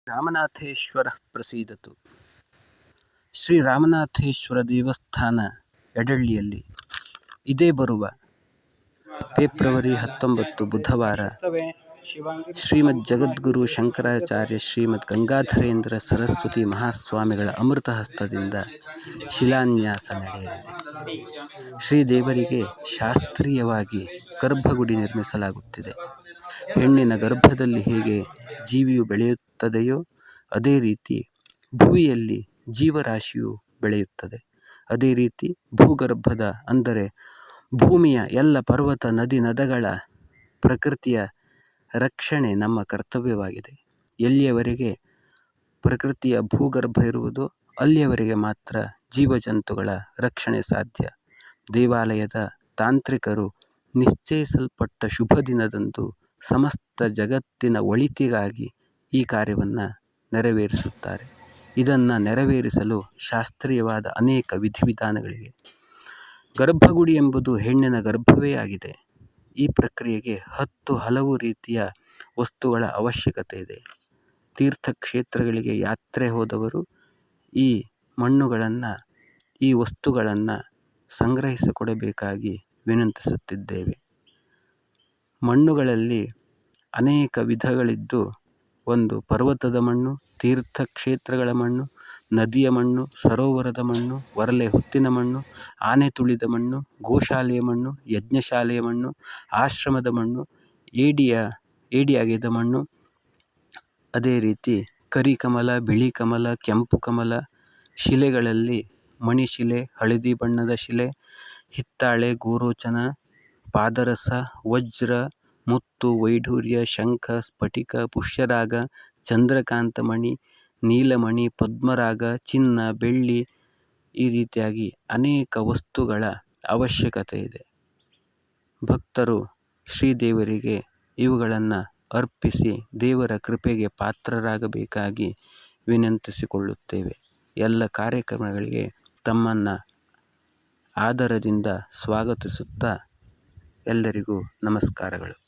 ರಾಮನಾಥೇಶ್ವರ ಪ್ರಸೀದತು. ಶ್ರೀ ರಾಮನಾಥೇಶ್ವರ ದೇವಸ್ಥಾನ ಎಡಳ್ಳಿಯಲ್ಲಿ ಇದೇ ಬರುವ ಫೆಬ್ರವರಿ 19 ಬುಧವಾರ ಶ್ರೀಮದ್ ಜಗದ್ಗುರು ಶಂಕರಾಚಾರ್ಯ ಶ್ರೀಮದ್ ಗಂಗಾಧರೇಂದ್ರ ಸರಸ್ವತಿ ಮಹಾಸ್ವಾಮಿಗಳ ಅಮೃತ ಹಸ್ತದಿಂದ ಶಿಲಾನ್ಯಾಸ ನಡೆಯಲಿದೆ. ಶ್ರೀದೇವರಿಗೆ ಶಾಸ್ತ್ರೀಯವಾಗಿ ಗರ್ಭಗುಡಿ ನಿರ್ಮಿಸಲಾಗುತ್ತಿದೆ. ಹೆಣ್ಣಿನ ಗರ್ಭದಲ್ಲಿ ಹೇಗೆ ಜೀವಿಯು ಬೆಳೆಯುತ್ತದೆಯೋ ಅದೇ ರೀತಿ ಭುವಿಯಲ್ಲಿ ಜೀವರಾಶಿಯು ಬೆಳೆಯುತ್ತದೆ. ಅದೇ ರೀತಿ ಭೂಗರ್ಭದ ಅಂದರೆ ಭೂಮಿಯ ಎಲ್ಲ ಪರ್ವತ ನದಿ ನದಗಳ ಪ್ರಕೃತಿಯ ರಕ್ಷಣೆ ನಮ್ಮ ಕರ್ತವ್ಯವಾಗಿದೆ. ಎಲ್ಲಿಯವರೆಗೆ ಪ್ರಕೃತಿಯ ಭೂಗರ್ಭ ಇರುವುದೋ ಅಲ್ಲಿಯವರೆಗೆ ಮಾತ್ರ ಜೀವಜಂತುಗಳ ರಕ್ಷಣೆ ಸಾಧ್ಯ. ದೇವಾಲಯದ ತಾಂತ್ರಿಕರು ನಿಶ್ಚಯಿಸಲ್ಪಟ್ಟ ಶುಭ ದಿನದಂದು ಸಮಸ್ತ ಜಗತ್ತಿನ ಒಳಿತಿಗಾಗಿ ಈ ಕಾರ್ಯವನ್ನು ನೆರವೇರಿಸುತ್ತಾರೆ. ಇದನ್ನು ನೆರವೇರಿಸಲು ಶಾಸ್ತ್ರೀಯವಾದ ಅನೇಕ ವಿಧಿವಿಧಾನಗಳಿವೆ. ಗರ್ಭಗುಡಿ ಎಂಬುದು ಹೆಣ್ಣಿನ ಗರ್ಭವೇ ಆಗಿದೆ. ಈ ಪ್ರಕ್ರಿಯೆಗೆ ಹಲವು ರೀತಿಯ ವಸ್ತುಗಳ ಅವಶ್ಯಕತೆ ಇದೆ. ತೀರ್ಥಕ್ಷೇತ್ರಗಳಿಗೆ ಯಾತ್ರೆ ಹೋದವರು ಈ ಮಣ್ಣುಗಳನ್ನು ಈ ವಸ್ತುಗಳನ್ನು ಸಂಗ್ರಹಿಸಿಕೊಡಬೇಕಾಗಿ ವಿನಂತಿಸುತ್ತಿದ್ದೇವೆ. ಮಣ್ಣುಗಳಲ್ಲಿ ಅನೇಕ ವಿಧಗಳಿದ್ದು, ಒಂದು ಪರ್ವತದ ಮಣ್ಣು, ತೀರ್ಥಕ್ಷೇತ್ರಗಳ ಮಣ್ಣು, ನದಿಯ ಮಣ್ಣು, ಸರೋವರದ ಮಣ್ಣು, ಒರಲೆ ಹುತ್ತಿನ ಮಣ್ಣು, ಆನೆ ತುಳಿದ ಮಣ್ಣು, ಗೋಶಾಲೆಯ ಮಣ್ಣು, ಯಜ್ಞಶಾಲೆಯ ಮಣ್ಣು, ಆಶ್ರಮದ ಮಣ್ಣು, ಏಡಿಯಾಗಿದ್ದ ಮಣ್ಣು, ಅದೇ ರೀತಿ ಕರಿಕಮಲ, ಬಿಳಿ ಕಮಲ, ಕೆಂಪು ಕಮಲ, ಶಿಲೆಗಳಲ್ಲಿ ಮಣಿಶಿಲೆ, ಹಳದಿ ಬಣ್ಣದ ಶಿಲೆ, ಹಿತ್ತಾಳೆ, ಗೋರೋಚನ, ಪಾದರಸ, ವಜ್ರ, ಮುತ್ತು, ವೈಢೂರ್ಯ, ಶಂಖ, ಸ್ಫಟಿಕ, ಪುಷ್ಯರಾಗ, ಚಂದ್ರಕಾಂತಮಣಿ, ನೀಲಮಣಿ, ಪದ್ಮರಾಗ, ಚಿನ್ನ, ಬೆಳ್ಳಿ, ಈ ರೀತಿಯಾಗಿ ಅನೇಕ ವಸ್ತುಗಳ ಅವಶ್ಯಕತೆ ಇದೆ. ಭಕ್ತರು ಶ್ರೀದೇವರಿಗೆ ಇವುಗಳನ್ನು ಅರ್ಪಿಸಿ ದೇವರ ಕೃಪೆಗೆ ಪಾತ್ರರಾಗಬೇಕಾಗಿ ವಿನಂತಿಸಿಕೊಳ್ಳುತ್ತೇವೆ. ಎಲ್ಲ ಕಾರ್ಯಕ್ರಮಗಳಿಗೆ ತಮ್ಮನ್ನು ಆದರದಿಂದ ಸ್ವಾಗತಿಸುತ್ತಾ ಎಲ್ಲರಿಗೂ ನಮಸ್ಕಾರಗಳು.